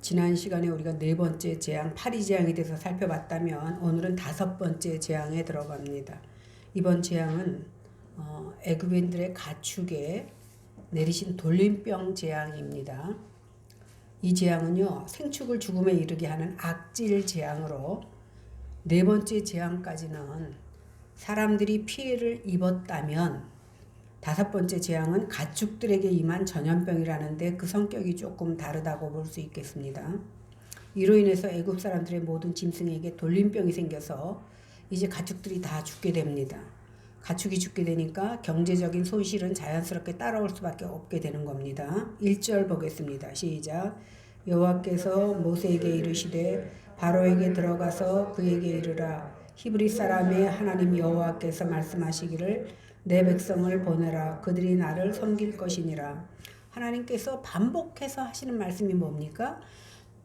지난 시간에 우리가 네 번째 재앙, 파리 재앙에 대해서 살펴봤다면 오늘은 다섯 번째 재앙에 들어갑니다. 이번 재앙은 애굽인들의 가축에 내리신 돌림병 재앙입니다. 이 재앙은요, 생축을 죽음에 이르게 하는 악질 재앙으로 네 번째 재앙까지는 사람들이 피해를 입었다면 다섯 번째 재앙은 가축들에게 임한 전염병이라는데 그 성격이 조금 다르다고 볼 수 있겠습니다. 이로 인해서 애굽 사람들의 모든 짐승에게 돌림병이 생겨서 이제 가축들이 다 죽게 됩니다. 가축이 죽게 되니까 경제적인 손실은 자연스럽게 따라올 수밖에 없게 되는 겁니다. 1절 보겠습니다. 시작. 여호와께서 모세에게 이르시되 바로에게 들어가서 그에게 이르라. 히브리 사람의 하나님 여호와께서 말씀하시기를 내 백성을 보내라. 그들이 나를 섬길 것이니라. 하나님께서 반복해서 하시는 말씀이 뭡니까?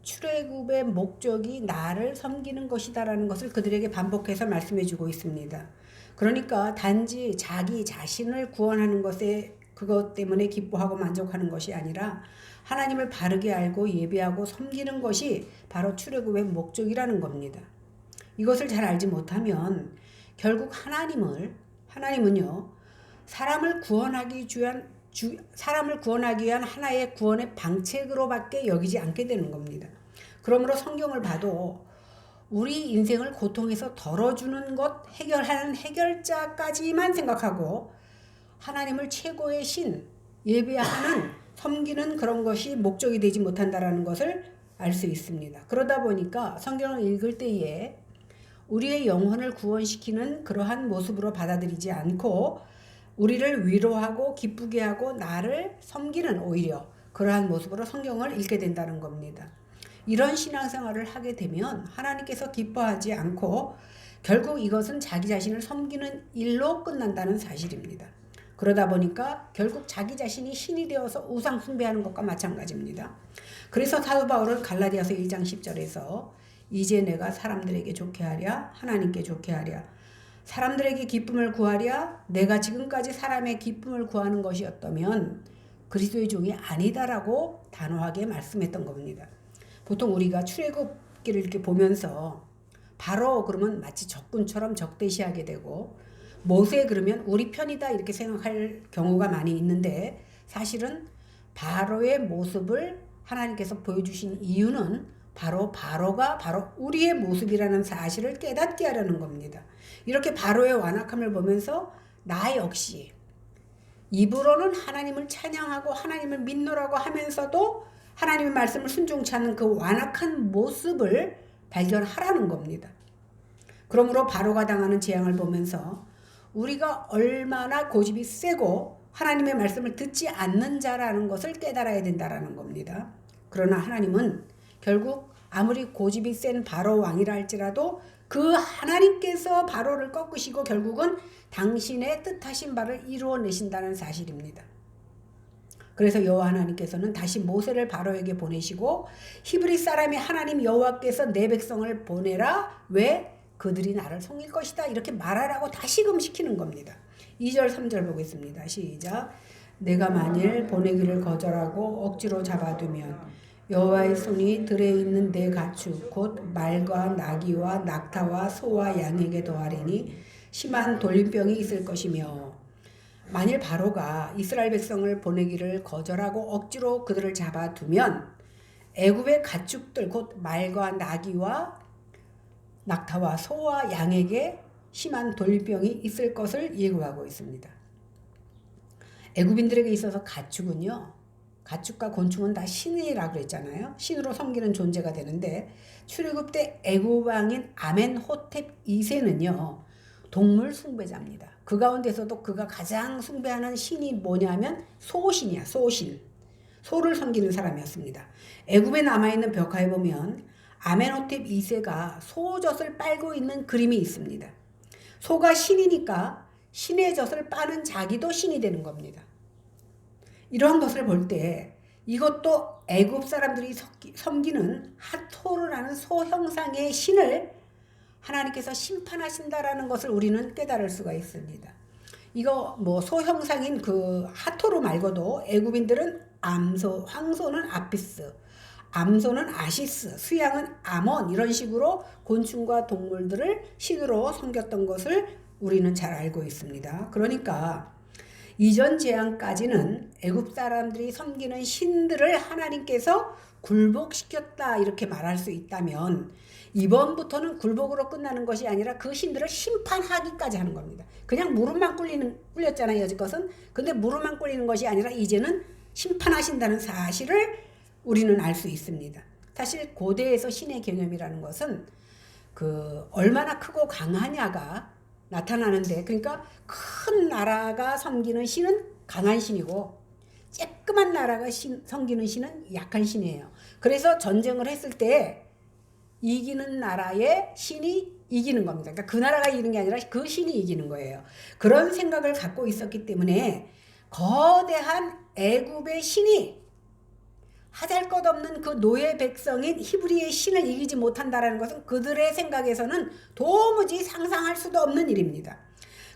출애굽의 목적이 나를 섬기는 것이다라는 것을 그들에게 반복해서 말씀해 주고 있습니다. 그러니까 단지 자기 자신을 구원하는 것에 그것 때문에 기뻐하고 만족하는 것이 아니라 하나님을 바르게 알고 예배하고 섬기는 것이 바로 출애굽의 목적이라는 겁니다. 이것을 잘 알지 못하면 결국 하나님은요, 사람을 구원하기 위한 하나의 구원의 방책으로밖에 여기지 않게 되는 겁니다. 그러므로 성경을 봐도 우리 인생을 고통에서 덜어주는 것, 해결하는 해결자까지만 생각하고 하나님을 최고의 신, 예배하는, 섬기는 그런 것이 목적이 되지 못한다는 것을 알 수 있습니다. 그러다 보니까 성경을 읽을 때에 우리의 영혼을 구원시키는 그러한 모습으로 받아들이지 않고 우리를 위로하고 기쁘게 하고 나를 섬기는 오히려 그러한 모습으로 성경을 읽게 된다는 겁니다. 이런 신앙생활을 하게 되면 하나님께서 기뻐하지 않고 결국 이것은 자기 자신을 섬기는 일로 끝난다는 사실입니다. 그러다 보니까 결국 자기 자신이 신이 되어서 우상 숭배하는 것과 마찬가지입니다. 그래서 사도 바울은 갈라디아서 1장 10절에서 이제 내가 사람들에게 좋게 하랴 하나님께 좋게 하랴 사람들에게 기쁨을 구하랴 내가 지금까지 사람의 기쁨을 구하는 것이었다면 그리스도의 종이 아니다라고 단호하게 말씀했던 겁니다. 보통 우리가 출애굽기를 이렇게 보면서 바로 그러면 마치 적군처럼 적대시하게 되고 모세 그러면 우리 편이다 이렇게 생각할 경우가 많이 있는데 사실은 바로의 모습을 하나님께서 보여주신 이유는 바로가 우리의 모습이라는 사실을 깨닫게 하려는 겁니다. 이렇게 바로의 완악함을 보면서 나 역시 입으로는 하나님을 찬양하고 하나님을 믿노라고 하면서도 하나님의 말씀을 순종치 않는 그 완악한 모습을 발견하라는 겁니다. 그러므로 바로가 당하는 재앙을 보면서 우리가 얼마나 고집이 세고 하나님의 말씀을 듣지 않는 자라는 것을 깨달아야 된다는 겁니다. 그러나 하나님은 결국 아무리 고집이 센 바로 왕이라 할지라도 그 하나님께서 바로를 꺾으시고 결국은 당신의 뜻하신 바를 이루어내신다는 사실입니다. 그래서 여호와 하나님께서는 다시 모세를 바로에게 보내시고 히브리 사람의 하나님 여호와께서 내 백성을 보내라. 왜? 그들이 나를 섬길 것이다. 이렇게 말하라고 다시금 시키는 겁니다. 2절 3절 보겠습니다. 시작. 내가 만일 보내기를 거절하고 억지로 잡아두면 여호와의 손이 들에 있는 내 가축 곧 말과 나귀와 낙타와 소와 양에게 더하리니 심한 돌림병이 있을 것이며 만일 바로가 이스라엘 백성을 보내기를 거절하고 억지로 그들을 잡아두면 애굽의 가축들 곧 말과 나귀와 낙타와 소와 양에게 심한 돌림병이 있을 것을 예고하고 있습니다. 애굽인들에게 있어서 가축과 곤충은 다 신이라고 그랬잖아요. 신으로 섬기는 존재가 되는데 출애굽 때 애굽 왕인 아멘호텝 2세는요. 동물 숭배자입니다. 그 가운데서도 그가 가장 숭배하는 신이 뭐냐면 소신이야. 소를 섬기는 사람이었습니다. 애굽에 남아있는 벽화에 보면 아멘호텝 2세가 소젖을 빨고 있는 그림이 있습니다. 소가 신이니까 신의 젖을 빠는 자기도 신이 되는 겁니다. 이러한 것을 볼 때 이것도 애굽 사람들이 섬기는 하토르라는 소 형상의 신을 하나님께서 심판하신다라는 것을 우리는 깨달을 수가 있습니다. 이거 소 형상인 그 하토르 말고도 애굽인들은 암소, 황소는 아피스, 암소는 아시스, 수양은 아몬 이런 식으로 곤충과 동물들을 신으로 섬겼던 것을 우리는 잘 알고 있습니다. 그러니까 이전 재앙까지는 애굽 사람들이 섬기는 신들을 하나님께서 굴복시켰다 이렇게 말할 수 있다면 이번부터는 굴복으로 끝나는 것이 아니라 그 신들을 심판하기까지 하는 겁니다. 그냥 무릎만 꿇렸잖아요, 여지껏은. 근데 무릎만 꿇리는 것이 아니라 이제는 심판하신다는 사실을 우리는 알 수 있습니다. 사실 고대에서 신의 개념이라는 것은 얼마나 크고 강하냐가 나타나는데, 그러니까 큰 나라가 섬기는 신은 강한 신이고 쬐끄만 나라가 섬기는 신은 약한 신이에요. 그래서 전쟁을 했을 때 이기는 나라의 신이 이기는 겁니다. 그러니까 그 나라가 이기는 게 아니라 그 신이 이기는 거예요. 그런 생각을 갖고 있었기 때문에 거대한 애굽의 신이 하잘것없는 그 노예 백성인 히브리의 신을 이기지 못한다라는 것은 그들의 생각에서는 도무지 상상할 수도 없는 일입니다.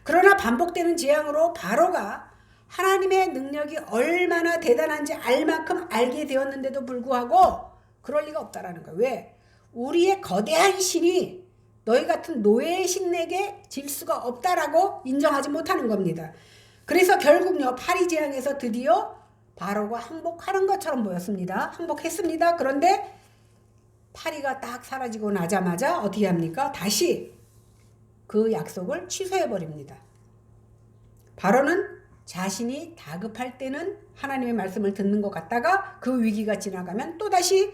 그러나 반복되는 재앙으로 바로가 하나님의 능력이 얼마나 대단한지 알 만큼 알게 되었는데도 불구하고 그럴 리가 없다라는 거예요. 왜? 우리의 거대한 신이 너희 같은 노예의 신에게 질 수가 없다라고 인정하지 못하는 겁니다. 그래서 결국요, 파리 재앙에서 드디어 바로가 항복하는 것처럼 보였습니다. 항복했습니다. 그런데 파리가 딱 사라지고 나자마자 어떻게 합니까? 다시 그 약속을 취소해버립니다. 바로는 자신이 다급할 때는 하나님의 말씀을 듣는 것 같다가 그 위기가 지나가면 또다시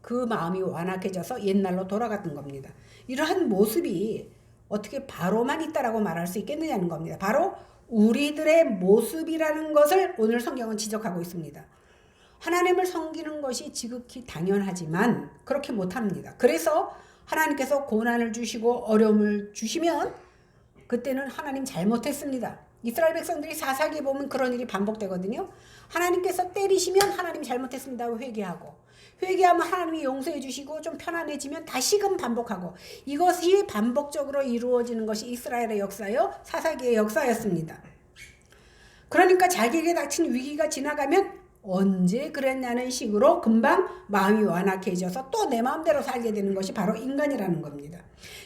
그 마음이 완악해져서 옛날로 돌아갔던 겁니다. 이러한 모습이 어떻게 바로만 있다라고 말할 수 있겠느냐는 겁니다. 바로 우리들의 모습이라는 것을 오늘 성경은 지적하고 있습니다. 하나님을 섬기는 것이 지극히 당연하지만 그렇게 못합니다. 그래서 하나님께서 고난을 주시고 어려움을 주시면 그때는 하나님 잘못했습니다. 이스라엘 백성들이 사사기에 보면 그런 일이 반복되거든요. 하나님께서 때리시면 하나님 잘못했습니다 회개하고, 회개하면 하나님이 용서해 주시고 좀 편안해지면 다시금 반복하고, 이것이 반복적으로 이루어지는 것이 이스라엘의 역사요, 사사기의 역사였습니다. 그러니까 자기에게 닥친 위기가 지나가면 언제 그랬냐는 식으로 금방 마음이 완악해져서 또 내 마음대로 살게 되는 것이 바로 인간이라는 겁니다.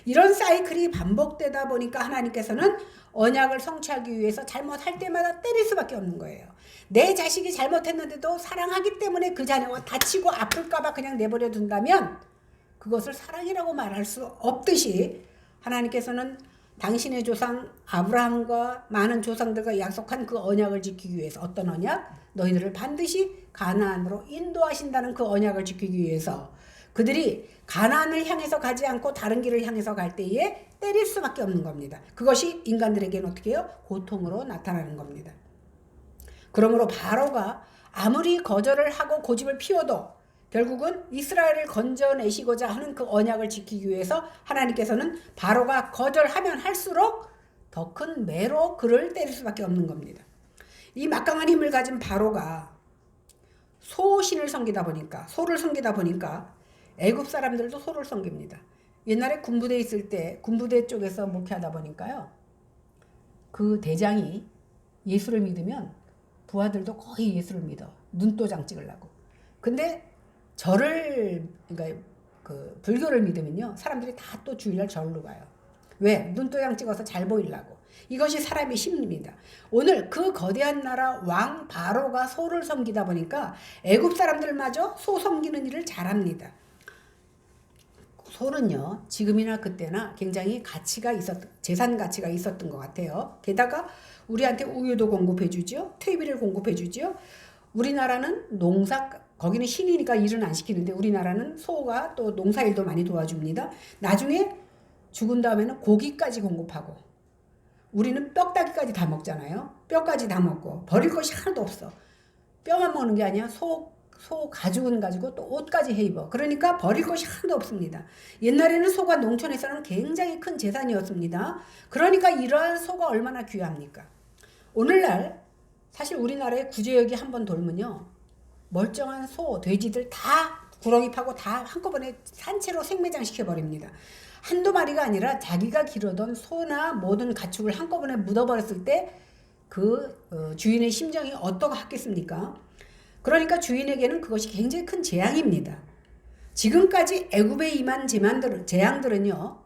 이런 사이클이 반복되다 보니까 하나님께서는 언약을 성취하기 위해서 잘못할 때마다 때릴 수밖에 없는 거예요. 내 자식이 잘못했는데도 사랑하기 때문에 그 자녀가 다치고 아플까봐 그냥 내버려 둔다면 그것을 사랑이라고 말할 수 없듯이 하나님께서는 당신의 조상 아브라함과 많은 조상들과 약속한 그 언약을 지키기 위해서, 어떤 언약? 너희들을 반드시 가나안으로 인도하신다는 그 언약을 지키기 위해서 그들이 가나안을 향해서 가지 않고 다른 길을 향해서 갈 때에 때릴 수밖에 없는 겁니다. 그것이 인간들에게는 어떻게 해요? 고통으로 나타나는 겁니다. 그러므로 바로가 아무리 거절을 하고 고집을 피워도 결국은 이스라엘을 건져내시고자 하는 그 언약을 지키기 위해서 하나님께서는 바로가 거절하면 할수록 더 큰 매로 그를 때릴 수밖에 없는 겁니다. 이 막강한 힘을 가진 바로가 소신을 섬기다 보니까, 소를 섬기다 보니까 애굽 사람들도 소를 섬깁니다. 옛날에 군부대 있을 때 군부대 쪽에서 목회하다 보니까요, 그 대장이 예수를 믿으면 부하들도 거의 예수를 믿어. 눈도장 찍으려고. 근데 그러니까 그 불교를 믿으면요, 사람들이 다 또 주일날 절로 가요. 왜? 눈도장 찍어서 잘 보이려고. 이것이 사람의 심리입니다. 오늘 그 거대한 나라 왕 바로가 소를 섬기다 보니까 애굽 사람들마저 소 섬기는 일을 잘합니다. 소는요, 지금이나 그때나 굉장히 재산 가치가 있었던 것 같아요. 게다가 우리한테 우유도 공급해주죠. 퇴비를 공급해주죠. 우리나라는 거기는 신이니까 일은 안 시키는데 우리나라는 소가 또 농사일도 많이 도와줍니다. 나중에 죽은 다음에는 고기까지 공급하고, 우리는 뼈다귀까지 다 먹잖아요. 뼈까지 다 먹고 버릴 것이 하나도 없어. 뼈만 먹는 게 아니야. 소 가죽은 가지고 또 옷까지 해 입어. 그러니까 버릴 것이 하나도 없습니다. 옛날에는 소가 농촌에서는 굉장히 큰 재산이었습니다. 그러니까 이러한 소가 얼마나 귀합니까? 오늘날 사실 우리나라의 구제역이 한번 돌면요, 멀쩡한 소, 돼지들 다 구렁이 파고 다 한꺼번에 산채로 생매장 시켜버립니다. 한두 마리가 아니라 자기가 기르던 소나 모든 가축을 한꺼번에 묻어버렸을 때 그 주인의 심정이 어떠하겠습니까? 그러니까 주인에게는 그것이 굉장히 큰 재앙입니다. 지금까지 애굽에 임한 재앙들은요,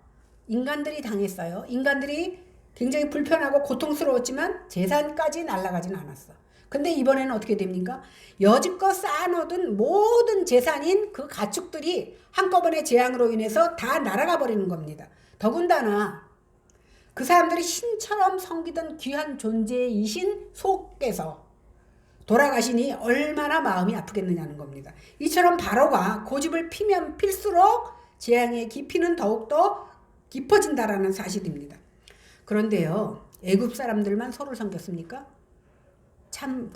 인간들이 당했어요. 인간들이 굉장히 불편하고 고통스러웠지만 재산까지 날아가진 않았어. 근데 이번에는 어떻게 됩니까? 여지껏 쌓아놓은 모든 재산인 그 가축들이 한꺼번에 재앙으로 인해서 다 날아가 버리는 겁니다. 더군다나 그 사람들이 신처럼 섬기던 귀한 존재이신 소께서 돌아가시니 얼마나 마음이 아프겠느냐는 겁니다. 이처럼 바로가 고집을 피면 필수록 재앙의 깊이는 더욱더 깊어진다라는 사실입니다. 그런데요, 애굽 사람들만 소를 섬겼습니까? 참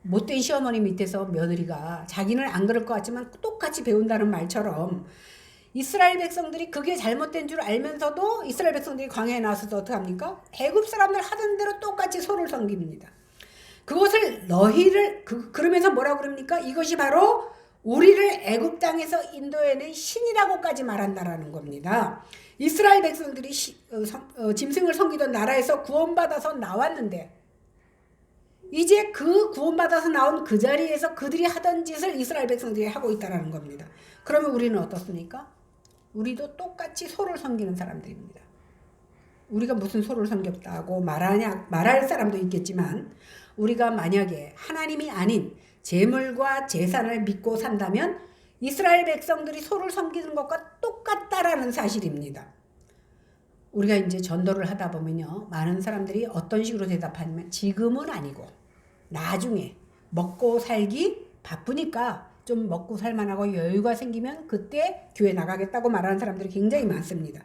못된 시어머니 밑에서 며느리가 자기는 안 그럴 것 같지만 똑같이 배운다는 말처럼 이스라엘 백성들이 그게 잘못된 줄 알면서도 이스라엘 백성들이 광야에 나와서도 어떻게 합니까? 애굽 사람들 하던 대로 똑같이 소를 섬깁니다. 그것을 그러면서 뭐라고 그럽니까? 이것이 바로 우리를 애굽 땅에서 인도해낸 신이라고까지 말한다라는 겁니다. 이스라엘 백성들이 짐승을 섬기던 나라에서 구원받아서 나왔는데 이제 그 구원받아서 나온 그 자리에서 그들이 하던 짓을 이스라엘 백성들이 하고 있다는 겁니다. 그러면 우리는 어떻습니까? 우리도 똑같이 소를 섬기는 사람들입니다. 우리가 무슨 소를 섬겼다고 말할 사람도 있겠지만 우리가 만약에 하나님이 아닌 재물과 재산을 믿고 산다면 이스라엘 백성들이 소를 섬기는 것과 똑같다라는 사실입니다. 우리가 이제 전도를 하다 보면요, 많은 사람들이 어떤 식으로 대답하냐면 지금은 아니고 나중에 먹고 살기 바쁘니까 좀 먹고 살만하고 여유가 생기면 그때 교회 나가겠다고 말하는 사람들이 굉장히 많습니다.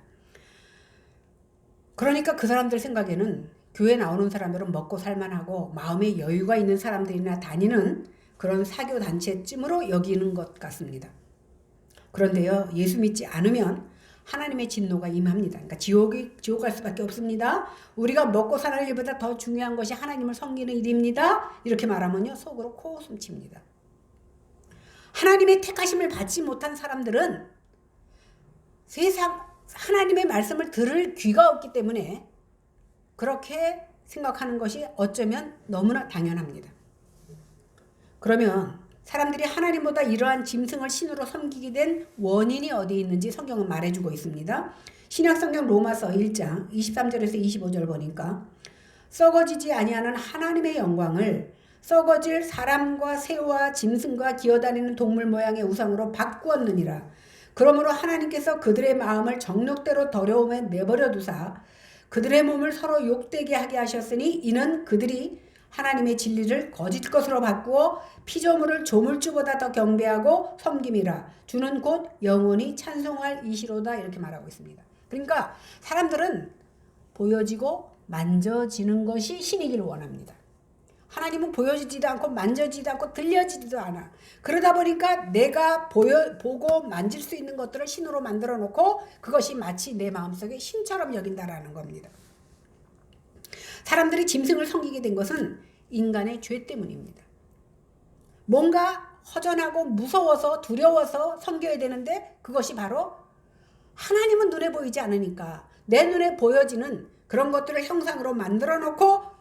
그러니까 그 사람들 생각에는 교회 나오는 사람들은 먹고 살만하고 마음에 여유가 있는 사람들이나 다니는 그런 사교 단체쯤으로 여기는 것 같습니다. 그런데요, 예수 믿지 않으면 하나님의 진노가 임합니다. 그러니까 지옥 갈 수밖에 없습니다. 우리가 먹고 사는 일보다 더 중요한 것이 하나님을 섬기는 일입니다. 이렇게 말하면요, 속으로 코웃음 칩니다. 하나님의 택하심을 받지 못한 사람들은 하나님의 말씀을 들을 귀가 없기 때문에 그렇게 생각하는 것이 어쩌면 너무나 당연합니다. 그러면 사람들이 하나님보다 이러한 짐승을 신으로 섬기게 된 원인이 어디에 있는지 성경은 말해주고 있습니다. 신약성경 로마서 1장 23절에서 25절 보니까 썩어지지 아니하는 하나님의 영광을 썩어질 사람과 새와 짐승과 기어다니는 동물 모양의 우상으로 바꾸었느니라. 그러므로 하나님께서 그들의 마음을 정욕대로 더러움에 내버려 두사 그들의 몸을 서로 욕되게 하게 하셨으니 이는 그들이 하나님의 진리를 거짓 것으로 바꾸어 피조물을 조물주보다 더 경배하고 섬김이라. 주는 곧 영원히 찬송할 이시로다. 이렇게 말하고 있습니다. 그러니까 사람들은 보여지고 만져지는 것이 신이길 원합니다. 하나님은 보여지지도 않고 만져지지도 않고 들려지지도 않아. 그러다 보니까 내가 보고 만질 수 있는 것들을 신으로 만들어 놓고 그것이 마치 내 마음속에 신처럼 여긴다라는 겁니다. 사람들이 짐승을 섬기게 된 것은 인간의 죄 때문입니다. 뭔가 허전하고 무서워서 두려워서 섬겨야 되는데 그것이 바로 하나님은 눈에 보이지 않으니까 내 눈에 보여지는 그런 것들을 형상으로 만들어 놓고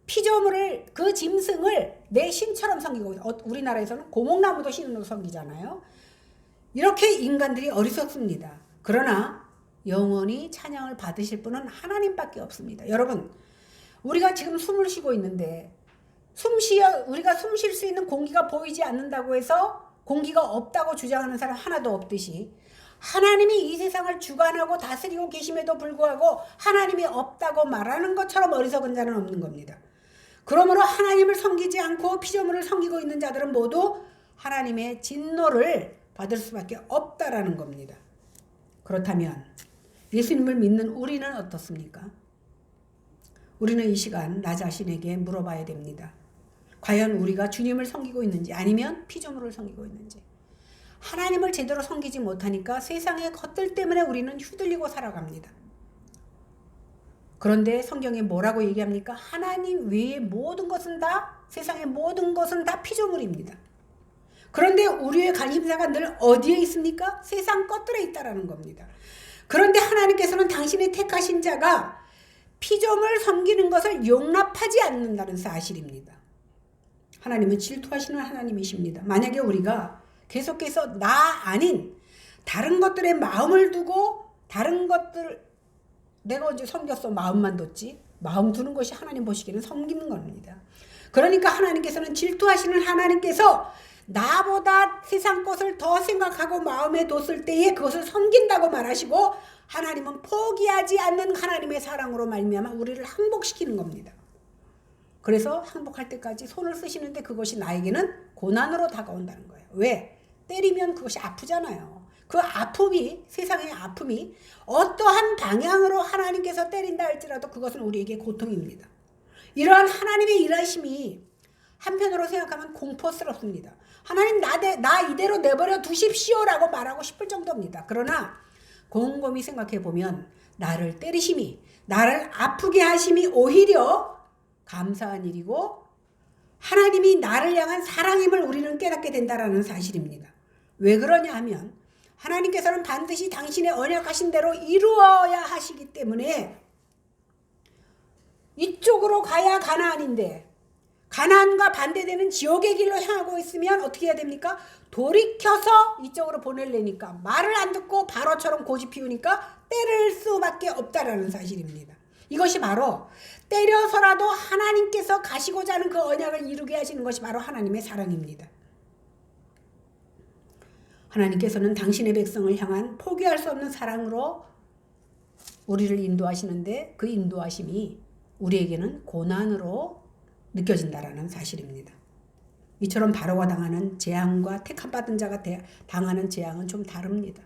피조물을 그 짐승을 내 신처럼 섬기고 우리나라에서는 고목나무도 신으로 섬기잖아요. 이렇게 인간들이 어리석습니다. 그러나 영원히 찬양을 받으실 분은 하나님밖에 없습니다. 여러분, 우리가 지금 숨을 쉬고 있는데 우리가 숨 쉴 수 있는 공기가 보이지 않는다고 해서 공기가 없다고 주장하는 사람 하나도 없듯이 하나님이 이 세상을 주관하고 다스리고 계심에도 불구하고 하나님이 없다고 말하는 것처럼 어리석은 자는 없는 겁니다. 그러므로 하나님을 섬기지 않고 피조물을 섬기고 있는 자들은 모두 하나님의 진노를 받을 수밖에 없다라는 겁니다. 그렇다면 예수님을 믿는 우리는 어떻습니까? 우리는 이 시간 나 자신에게 물어봐야 됩니다. 과연 우리가 주님을 섬기고 있는지 아니면 피조물을 섬기고 있는지. 하나님을 제대로 섬기지 못하니까 세상의 것들 때문에 우리는 휘둘리고 살아갑니다. 그런데 성경에 뭐라고 얘기합니까? 하나님 외의 모든 것은 다, 세상의 모든 것은 다 피조물입니다. 그런데 우리의 관심사가 늘 어디에 있습니까? 세상 것들에 있다라는 겁니다. 그런데 하나님께서는 당신의 택하신 자가 피조물 섬기는 것을 용납하지 않는다는 사실입니다. 하나님은 질투하시는 하나님이십니다. 만약에 우리가 계속해서 나 아닌 다른 것들에 마음을 두고 다른 것들 내가 언제 섬겼어 마음만 뒀지 마음 두는 것이 하나님 보시기에는 섬기는 겁니다. 그러니까 하나님께서는 질투하시는 하나님께서 나보다 세상 것을 더 생각하고 마음에 뒀을 때에 그것을 섬긴다고 말하시고 하나님은 포기하지 않는 하나님의 사랑으로 말미암아 우리를 항복시키는 겁니다. 그래서 항복할 때까지 손을 쓰시는데 그것이 나에게는 고난으로 다가온다는 거예요. 왜? 때리면 그것이 아프잖아요. 그 아픔이 세상의 아픔이 어떠한 방향으로 하나님께서 때린다 할지라도 그것은 우리에게 고통입니다. 이러한 하나님의 일하심이 한편으로 생각하면 공포스럽습니다. 하나님 나 이대로 내버려 두십시오라고 말하고 싶을 정도입니다. 그러나 곰곰이 생각해 보면 나를 때리심이 나를 아프게 하심이 오히려 감사한 일이고 하나님이 나를 향한 사랑임을 우리는 깨닫게 된다는 사실입니다. 왜 그러냐 하면 하나님께서는 반드시 당신의 언약하신 대로 이루어야 하시기 때문에 이쪽으로 가야 가나안인데 가나안과 반대되는 지옥의 길로 향하고 있으면 어떻게 해야 됩니까? 돌이켜서 이쪽으로 보내려니까 말을 안 듣고 바로처럼 고집 피우니까 때릴 수밖에 없다라는 사실입니다. 이것이 바로 때려서라도 하나님께서 가시고자 하는 그 언약을 이루게 하시는 것이 바로 하나님의 사랑입니다. 하나님께서는 당신의 백성을 향한 포기할 수 없는 사랑으로 우리를 인도하시는데 그 인도하심이 우리에게는 고난으로 느껴진다라는 사실입니다. 이처럼 바로가 당하는 재앙과 택함받은 자가 당하는 재앙은 좀 다릅니다.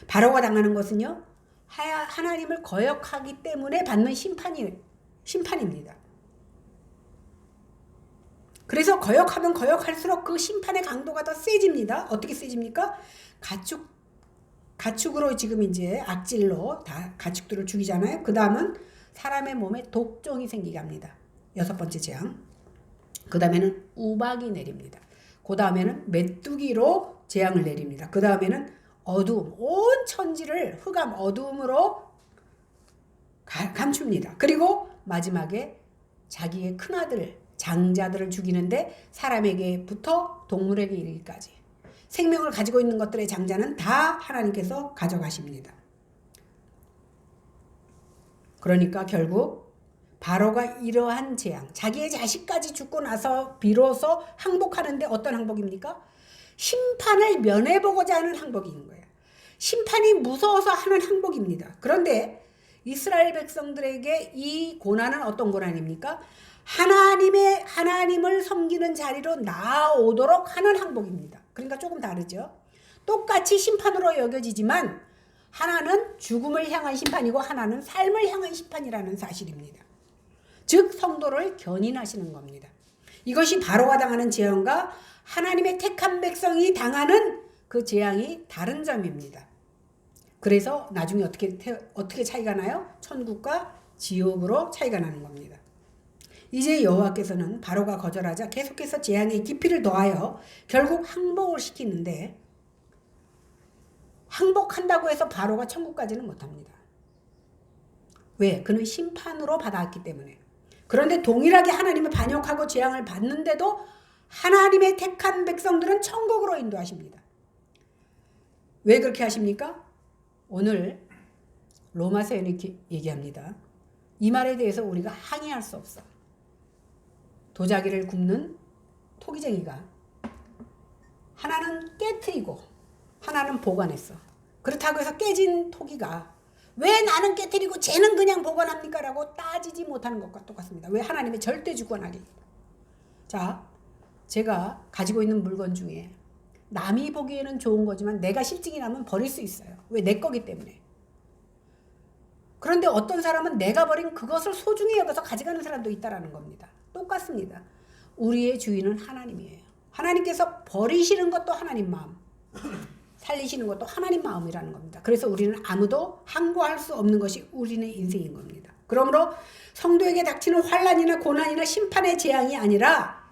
바로가 당하는 것은요. 하나님을 거역하기 때문에 받는 심판입니다. 그래서 거역하면 거역할수록 그 심판의 강도가 더 세집니다. 어떻게 세집니까? 가축으로 지금 이제 악질로 다 가축들을 죽이잖아요. 그 다음은 사람의 몸에 독종이 생기게 합니다. 6번째 재앙. 그 다음에는 우박이 내립니다. 그 다음에는 메뚜기로 재앙을 내립니다. 그 다음에는 어두움, 온 천지를 흑암 어두움으로 감춥니다. 그리고 마지막에 자기의 큰아들 장자들을 죽이는데 사람에게부터 동물에게 이르기까지 생명을 가지고 있는 것들의 장자는 다 하나님께서 가져가십니다. 그러니까 결국 바로가 이러한 재앙, 자기의 자식까지 죽고 나서 비로소 항복하는데 어떤 항복입니까? 심판을 면해보고자 하는 항복인 거예요. 심판이 무서워서 하는 항복입니다. 그런데 이스라엘 백성들에게 이 고난은 어떤 고난입니까? 하나님을 섬기는 자리로 나아오도록 하는 항복입니다. 그러니까 조금 다르죠. 똑같이 심판으로 여겨지지만 하나는 죽음을 향한 심판이고 하나는 삶을 향한 심판이라는 사실입니다. 즉 성도를 견인하시는 겁니다. 이것이 바로가 당하는 재앙과 하나님의 택한 백성이 당하는 그 재앙이 다른 점입니다. 그래서 나중에 어떻게 차이가 나요? 천국과 지옥으로 차이가 나는 겁니다. 이제 여호와께서는 바로가 거절하자 계속해서 재앙의 깊이를 더하여 결국 항복을 시키는데 항복한다고 해서 바로가 천국까지는 못합니다. 왜? 그는 심판으로 받아왔기 때문에. 그런데 동일하게 하나님을 반역하고 재앙을 받는데도 하나님의 택한 백성들은 천국으로 인도하십니다. 왜 그렇게 하십니까? 오늘 로마서에 이렇게 얘기합니다. 이 말에 대해서 우리가 항의할 수 없어. 도자기를 굽는 토기쟁이가 하나는 깨트리고 하나는 보관했어. 그렇다고 해서 깨진 토기가 왜 나는 깨트리고 쟤는 그냥 보관합니까? 라고 따지지 못하는 것과 똑같습니다. 왜? 하나님의 절대 주권하기. 자, 제가 가지고 있는 물건 중에 남이 보기에는 좋은 거지만 내가 실증이 나면 버릴 수 있어요. 왜? 내 거기 때문에. 그런데 어떤 사람은 내가 버린 그것을 소중히 여겨서 가져가는 사람도 있다는 겁니다. 똑같습니다. 우리의 주인은 하나님이에요. 하나님께서 버리시는 것도 하나님 마음, 살리시는 것도 하나님 마음이라는 겁니다. 그래서 우리는 아무도 항거할 수 없는 것이 우리의 인생인 겁니다. 그러므로 성도에게 닥치는 환난이나 고난이나 심판의 재앙이 아니라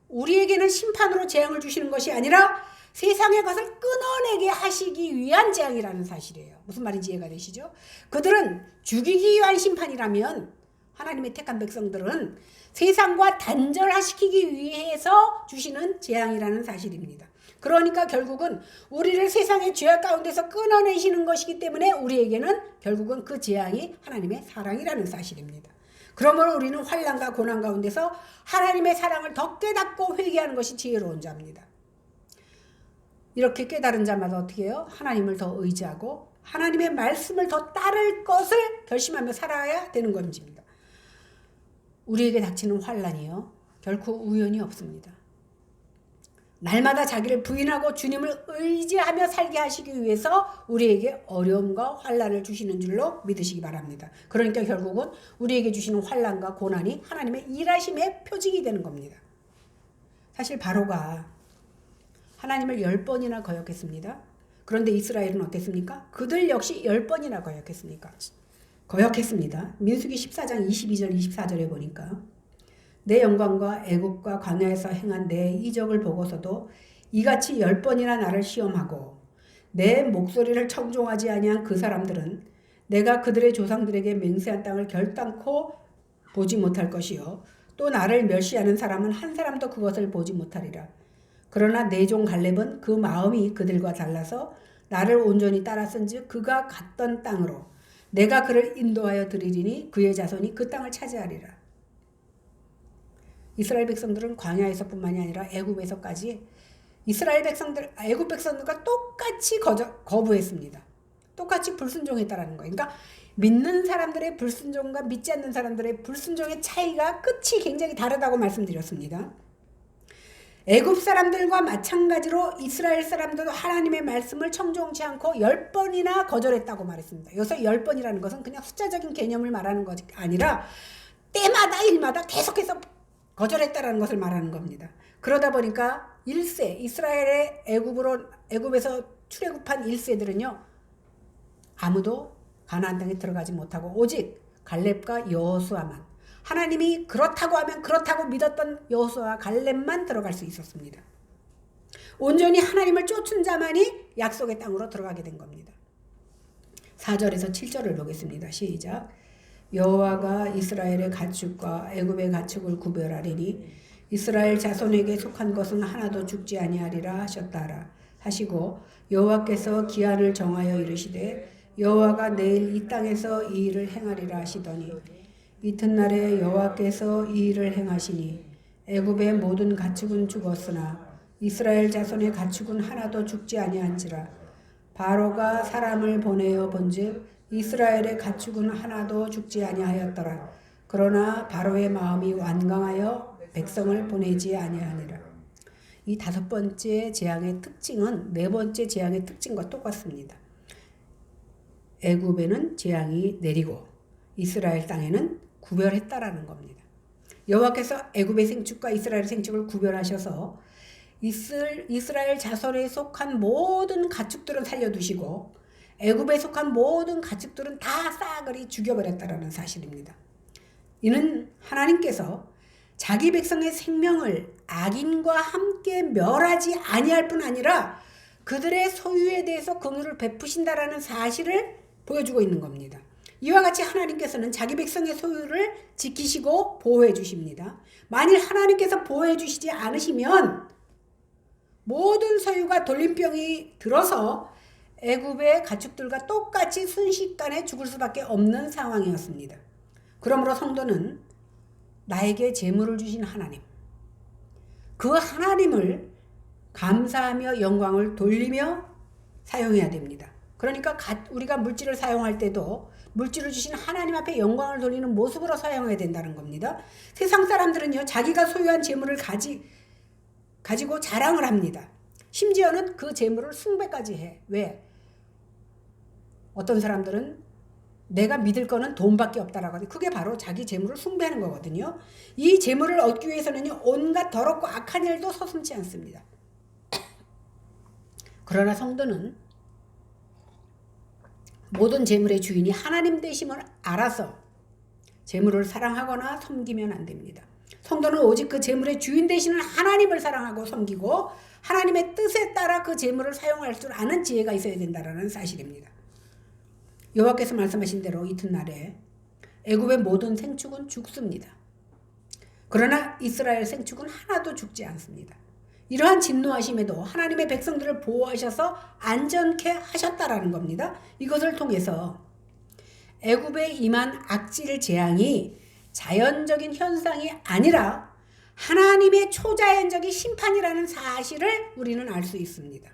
우리에게는 심판으로 재앙을 주시는 것이 아니라 세상의 것을 끊어내게 하시기 위한 재앙이라는 사실이에요. 무슨 말인지 이해가 되시죠? 그들은 죽이기 위한 심판이라면 하나님의 택한 백성들은 세상과 단절화시키기 위해서 주시는 재앙이라는 사실입니다. 그러니까 결국은 우리를 세상의 죄악 가운데서 끊어내시는 것이기 때문에 우리에게는 결국은 그 재앙이 하나님의 사랑이라는 사실입니다. 그러므로 우리는 환난과 고난 가운데서 하나님의 사랑을 더 깨닫고 회개하는 것이 지혜로운 자입니다. 이렇게 깨달은 자마다 어떻게 해요? 하나님을 더 의지하고 하나님의 말씀을 더 따를 것을 결심하며 살아야 되는 것입니다. 우리에게 닥치는 환난이요, 결코 우연이 없습니다. 날마다 자기를 부인하고 주님을 의지하며 살게 하시기 위해서 우리에게 어려움과 환난을 주시는 줄로 믿으시기 바랍니다. 그러니까 결국은 우리에게 주시는 환난과 고난이 하나님의 일하심의 표징이 되는 겁니다. 사실 바로가 하나님을 10번이나 거역했습니다. 그런데 이스라엘은 어땠습니까? 그들 역시 10번이나 거역했습니다. 민수기 14장 22절 24절에 보니까 내 영광과 애굽과 광야에서 행한 내 이적을 보고서도 이같이 10번이나 나를 시험하고 내 목소리를 청종하지 아니한 그 사람들은 내가 그들의 조상들에게 맹세한 땅을 결단코 보지 못할 것이요 또 나를 멸시하는 사람은 한 사람도 그것을 보지 못하리라. 그러나 내 종 갈렙은 그 마음이 그들과 달라서 나를 온전히 따랐은즉 그가 갔던 땅으로 내가 그를 인도하여 드리리니 그의 자손이 그 땅을 차지하리라. 이스라엘 백성들은 광야에서뿐만이 아니라 애굽에서까지 애굽 백성들과 똑같이 거부했습니다. 똑같이 불순종했다라는 거예요. 그러니까 믿는 사람들의 불순종과 믿지 않는 사람들의 불순종의 차이가 끝이 굉장히 다르다고 말씀드렸습니다. 애굽 사람들과 마찬가지로 이스라엘 사람들도 하나님의 말씀을 청종치 않고 10번이나 거절했다고 말했습니다. 여기서 10번이라는 것은 그냥 숫자적인 개념을 말하는 것이 아니라 때마다 일마다 계속해서 거절했다라는 것을 말하는 겁니다. 그러다 보니까 1세 이스라엘의 애굽에서 출애굽한 1세들은요 아무도 가나안 땅에 들어가지 못하고 오직 갈렙과 여호수아만, 하나님이 그렇다고 하면 그렇다고 믿었던 여호수아와 갈렙만 들어갈 수 있었습니다. 온전히 하나님을 쫓은 자만이 약속의 땅으로 들어가게 된 겁니다. 4절에서 7절을 보겠습니다. 시작. 여호와가 이스라엘의 가축과 애굽의 가축을 구별하리니 이스라엘 자손에게 속한 것은 하나도 죽지 아니하리라 하셨다라 하시고 여호와께서 기한을 정하여 이르시되 여호와가 내일 이 땅에서 이 일을 행하리라 하시더니 이튿날에 여호와께서 이 일을 행하시니 애굽의 모든 가축은 죽었으나 이스라엘 자손의 가축은 하나도 죽지 아니한지라. 바로가 사람을 보내어 본즉 이스라엘의 가축은 하나도 죽지 아니하였더라. 그러나 바로의 마음이 완강하여 백성을 보내지 아니하니라. 이 5번째 재앙의 특징은 4번째 재앙의 특징과 똑같습니다. 애굽에는 재앙이 내리고 이스라엘 땅에는 구별했다라는 겁니다. 여호와께서 애굽의 생축과 이스라엘 생축을 구별하셔서 이스라엘 자손에 속한 모든 가축들은 살려두시고 애굽에 속한 모든 가축들은 다 싸그리 죽여버렸다라는 사실입니다. 이는 하나님께서 자기 백성의 생명을 악인과 함께 멸하지 아니할 뿐 아니라 그들의 소유에 대해서 긍휼을 베푸신다라는 사실을 보여주고 있는 겁니다. 이와 같이 하나님께서는 자기 백성의 소유를 지키시고 보호해 주십니다. 만일 하나님께서 보호해 주시지 않으시면 모든 소유가 돌림병이 들어서 애굽의 가축들과 똑같이 순식간에 죽을 수밖에 없는 상황이었습니다. 그러므로 성도는 나에게 재물을 주신 하나님, 그 하나님을 감사하며 영광을 돌리며 사용해야 됩니다. 그러니까 우리가 물질을 사용할 때도 물질을 주신 하나님 앞에 영광을 돌리는 모습으로 사용해야 된다는 겁니다. 세상 사람들은요, 자기가 소유한 재물을 가지고 자랑을 합니다. 심지어는 그 재물을 숭배까지 해. 왜? 어떤 사람들은 내가 믿을 거는 돈밖에 없다라고 하는데 그게 바로 자기 재물을 숭배하는 거거든요. 이 재물을 얻기 위해서는요, 온갖 더럽고 악한 일도 서슴지 않습니다. 그러나 성도는 모든 재물의 주인이 하나님 되심을 알아서 재물을 사랑하거나 섬기면 안 됩니다. 성도는 오직 그 재물의 주인 되시는 하나님을 사랑하고 섬기고 하나님의 뜻에 따라 그 재물을 사용할 줄 아는 지혜가 있어야 된다는 사실입니다. 여호와께서 말씀하신 대로 이튿날에 애굽의 모든 생축은 죽습니다. 그러나 이스라엘 생축은 하나도 죽지 않습니다. 이러한 진노하심에도 하나님의 백성들을 보호하셔서 안전케 하셨다라는 겁니다. 이것을 통해서 애굽에 임한 악질 재앙이 자연적인 현상이 아니라 하나님의 초자연적인 심판이라는 사실을 우리는 알 수 있습니다.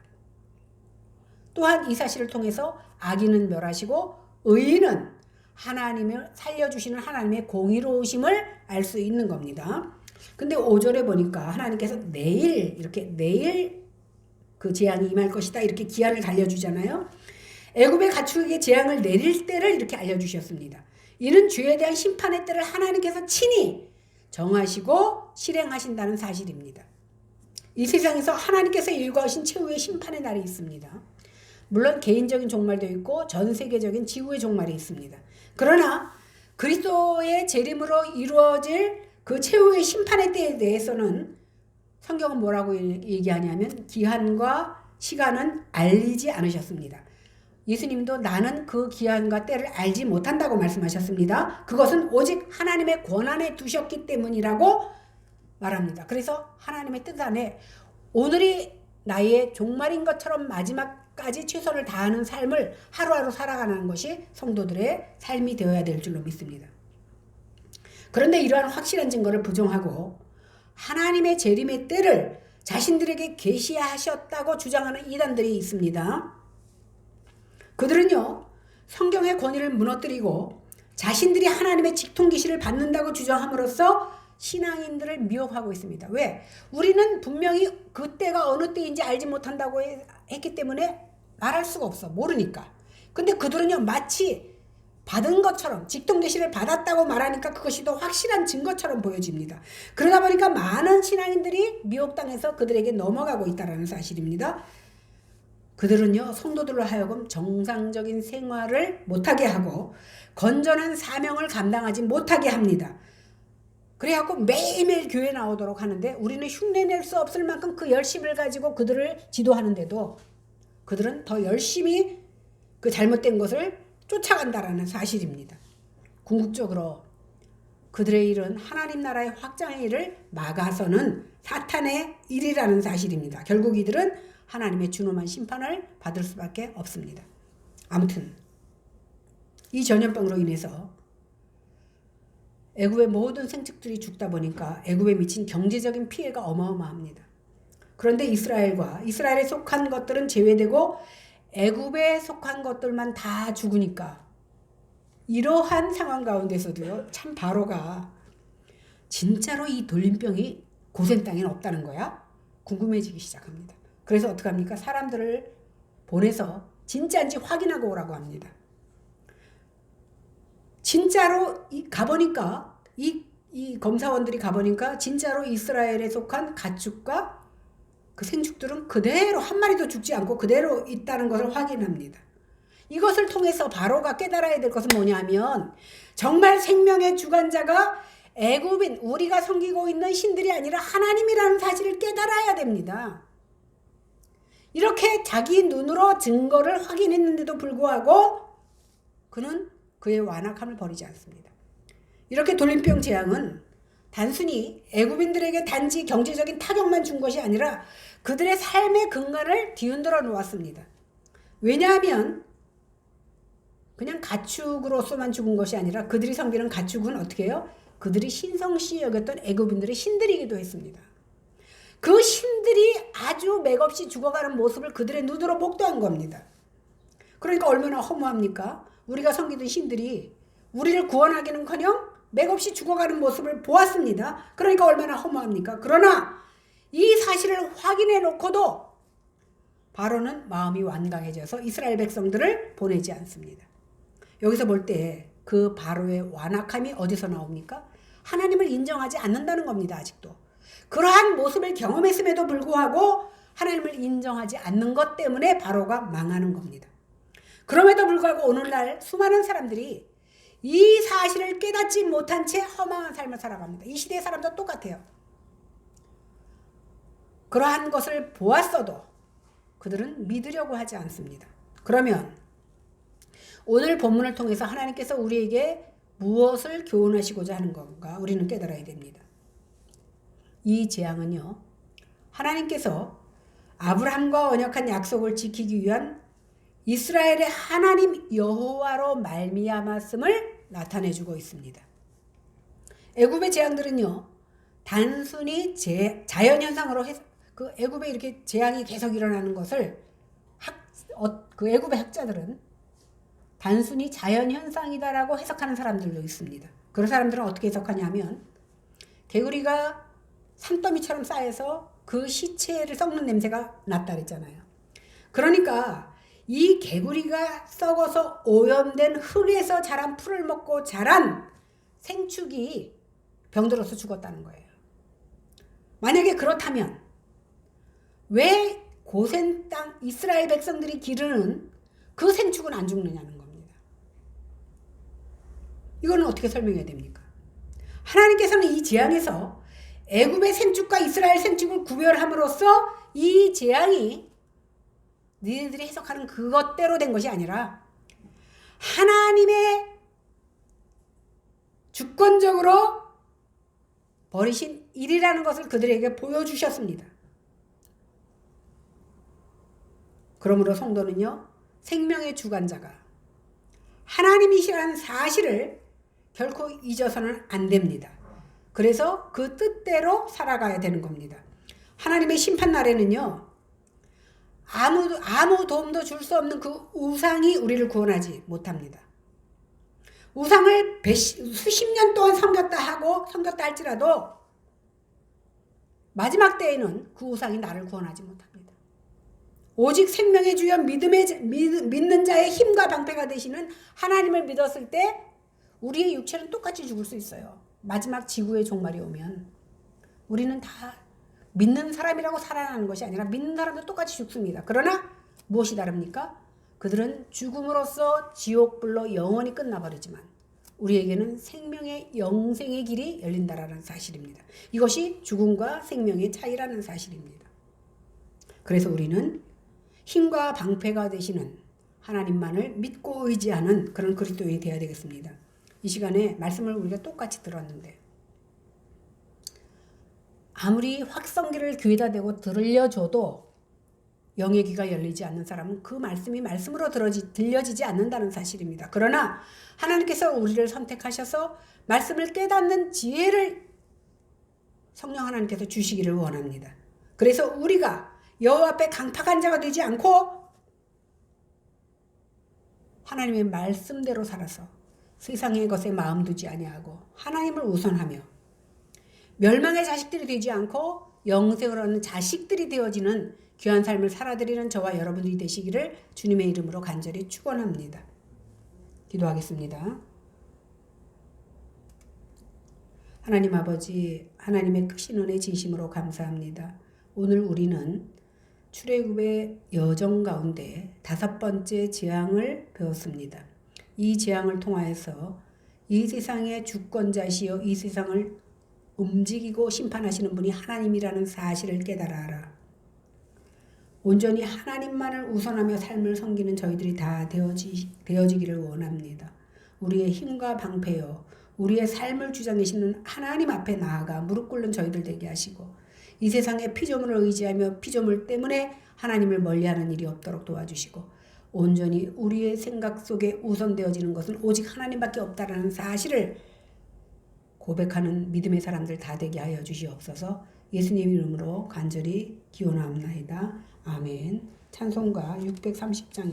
또한 이 사실을 통해서 악인은 멸하시고 의인은 하나님을 살려주시는 하나님의 공의로우심을 알 수 있는 겁니다. 근데 5절에 보니까 하나님께서 내일 그 재앙이 임할 것이다 이렇게 기한을 달려주잖아요. 애굽의 가축에게 재앙을 내릴 때를 이렇게 알려주셨습니다. 이는 죄에 대한 심판의 때를 하나님께서 친히 정하시고 실행하신다는 사실입니다. 이 세상에서 하나님께서 일과하신 최후의 심판의 날이 있습니다. 물론 개인적인 종말도 있고 전 세계적인 지구의 종말이 있습니다. 그러나 그리스도의 재림으로 이루어질 그 최후의 심판의 때에 대해서는 성경은 뭐라고 얘기하냐면 기한과 시간은 알리지 않으셨습니다. 예수님도 나는 그 기한과 때를 알지 못한다고 말씀하셨습니다. 그것은 오직 하나님의 권한에 두셨기 때문이라고 말합니다. 그래서 하나님의 뜻 안에 오늘이 나의 종말인 것처럼 마지막까지 최선을 다하는 삶을 하루하루 살아가는 것이 성도들의 삶이 되어야 될 줄로 믿습니다. 그런데 이러한 확실한 증거를 부정하고 하나님의 재림의 때를 자신들에게 계시하셨다고 주장하는 이단들이 있습니다. 그들은요, 성경의 권위를 무너뜨리고 자신들이 하나님의 직통계시를 받는다고 주장함으로써 신앙인들을 미혹하고 있습니다. 왜? 우리는 분명히 그때가 어느 때인지 알지 못한다고 했기 때문에 말할 수가 없어. 모르니까. 근데 그들은요, 마치 받은 것처럼 직통계시를 받았다고 말하니까 그것이 더 확실한 증거처럼 보여집니다. 그러다 보니까 많은 신앙인들이 미혹당해서 그들에게 넘어가고 있다는 사실입니다. 그들은요, 성도들로 하여금 정상적인 생활을 못하게 하고 건전한 사명을 감당하지 못하게 합니다. 그래갖고 매일매일 교회 나오도록 하는데 우리는 흉내낼 수 없을 만큼 그 열심을 가지고 그들을 지도하는데도 그들은 더 열심히 그 잘못된 것을 쫓아간다라는 사실입니다. 궁극적으로 그들의 일은 하나님 나라의 확장의 일을 막아서는 사탄의 일이라는 사실입니다. 결국 이들은 하나님의 준엄한 심판을 받을 수밖에 없습니다. 아무튼 이 전염병으로 인해서 애굽의 모든 생축들이 죽다 보니까 애굽에 미친 경제적인 피해가 어마어마합니다. 그런데 이스라엘에 속한 것들은 제외되고 애굽에 속한 것들만 다 죽으니까 이러한 상황 가운데서도요, 참 바로가 진짜로 이 돌림병이 고센 땅에는 없다는 거야? 궁금해지기 시작합니다. 그래서 어떡합니까? 사람들을 보내서 진짜인지 확인하고 오라고 합니다. 진짜로 가보니까 이 검사원들이 가보니까 진짜로 이스라엘에 속한 가축과 그 생축들은 그대로 한 마리도 죽지 않고 그대로 있다는 것을 확인합니다. 이것을 통해서 바로가 깨달아야 될 것은 뭐냐면 정말 생명의 주관자가 애굽인 우리가 섬기고 있는 신들이 아니라 하나님이라는 사실을 깨달아야 됩니다. 이렇게 자기 눈으로 증거를 확인했는데도 불구하고 그는 그의 완악함을 버리지 않습니다. 이렇게 돌림병 재앙은 단순히 애굽인들에게 단지 경제적인 타격만 준 것이 아니라 그들의 삶의 근간을 뒤흔들어 놓았습니다. 왜냐하면 그냥 가축으로서만 죽은 것이 아니라 그들이 섬기는 가축은 어떻게 해요? 그들이 신성시 여겼던 애굽인들의 신들이기도 했습니다. 그 신들이 아주 맥없이 죽어가는 모습을 그들의 눈으로 목도한 겁니다. 그러니까 얼마나 허무합니까? 우리가 섬기던 신들이 우리를 구원하기는커녕 맥없이 죽어가는 모습을 보았습니다. 그러니까 얼마나 허무합니까? 그러나 이 사실을 확인해 놓고도 바로는 마음이 완강해져서 이스라엘 백성들을 보내지 않습니다. 여기서 볼 때 그 바로의 완악함이 어디서 나옵니까? 하나님을 인정하지 않는다는 겁니다. 아직도. 그러한 모습을 경험했음에도 불구하고 하나님을 인정하지 않는 것 때문에 바로가 망하는 겁니다. 그럼에도 불구하고 오늘날 수많은 사람들이 이 사실을 깨닫지 못한 채 허망한 삶을 살아갑니다. 이 시대의 사람도 똑같아요. 그러한 것을 보았어도 그들은 믿으려고 하지 않습니다. 그러면 오늘 본문을 통해서 하나님께서 우리에게 무엇을 교훈하시고자 하는 건가 우리는 깨달아야 됩니다. 이 재앙은요, 하나님께서 아브라함과 언약한 약속을 지키기 위한 이스라엘의 하나님 여호와로 말미암았음을 나타내주고 있습니다. 애굽의 재앙들은요, 단순히 자연현상으로 해서 그 애굽에 이렇게 재앙이 계속 일어나는 것을 그 애굽의 학자들은 단순히 자연현상이다라고 해석하는 사람들도 있습니다. 그런 사람들은 어떻게 해석하냐면, 개구리가 산더미처럼 쌓여서 그 시체를 썩는 냄새가 났다 그랬잖아요. 그러니까 이 개구리가 썩어서 오염된 흙에서 자란 풀을 먹고 자란 생축이 병들어서 죽었다는 거예요. 만약에 그렇다면 왜 고센 땅 이스라엘 백성들이 기르는 그 생축은 안 죽느냐는 겁니다. 이거는 어떻게 설명해야 됩니까? 하나님께서는 이 재앙에서 애굽의 생축과 이스라엘 생축을 구별함으로써 이 재앙이 너희들이 해석하는 그것대로 된 것이 아니라 하나님의 주권적으로 버리신 일이라는 것을 그들에게 보여주셨습니다. 그러므로 성도는요, 생명의 주관자가 하나님이시라는 사실을 결코 잊어서는 안 됩니다. 그래서 그 뜻대로 살아가야 되는 겁니다. 하나님의 심판날에는요, 아무 도움도 줄 수 없는 그 우상이 우리를 구원하지 못합니다. 우상을 수십 년 동안 섬겼다 할지라도 마지막 때에는 그 우상이 나를 구원하지 못합니다. 오직 생명의 주여 믿는 자의 힘과 방패가 되시는 하나님을 믿었을 때 우리의 육체는 똑같이 죽을 수 있어요. 마지막 지구의 종말이 오면 우리는 다 믿는 사람이라고 살아나는 것이 아니라 믿는 사람도 똑같이 죽습니다. 그러나 무엇이 다릅니까? 그들은 죽음으로써 지옥불로 영원히 끝나버리지만 우리에게는 생명의 영생의 길이 열린다라는 사실입니다. 이것이 죽음과 생명의 차이라는 사실입니다. 그래서 우리는 힘과 방패가 되시는 하나님만을 믿고 의지하는 그런 그리스도인이 되어야 되겠습니다. 이 시간에 말씀을 우리가 똑같이 들었는데 아무리 확성기를 귀에다 대고 들려줘도 영의 귀가 열리지 않는 사람은 그 말씀이 말씀으로 들려지지 않는다는 사실입니다. 그러나 하나님께서 우리를 선택하셔서 말씀을 깨닫는 지혜를 성령 하나님께서 주시기를 원합니다. 그래서 우리가 여호와 앞에 강팍한 자가 되지 않고 하나님의 말씀대로 살아서 세상의 것에 마음 두지 아니하고 하나님을 우선하며 멸망의 자식들이 되지 않고 영생을 얻는 자식들이 되어지는 귀한 삶을 살아드리는 저와 여러분들이 되시기를 주님의 이름으로 간절히 축원합니다. 기도하겠습니다. 하나님 아버지, 하나님의 크신 은혜 진심으로 감사합니다. 오늘 우리는 출애굽의 여정 가운데 5번째 재앙을 배웠습니다. 이 재앙을 통하여서 이 세상의 주권자시여 이 세상을 움직이고 심판하시는 분이 하나님이라는 사실을 깨달아라. 온전히 하나님만을 우선하며 삶을 섬기는 저희들이 다 되어지기를 원합니다. 우리의 힘과 방패여 우리의 삶을 주장하시는 하나님 앞에 나아가 무릎 꿇는 저희들 되게 하시고 이 세상의 피조물을 의지하며 피조물 때문에 하나님을 멀리하는 일이 없도록 도와주시고 온전히 우리의 생각 속에 우선되어지는 것은 오직 하나님밖에 없다라는 사실을 고백하는 믿음의 사람들 다 되게 하여 주시옵소서. 예수님 이름으로 간절히 기원하옵나이다. 아멘. 찬송가 630장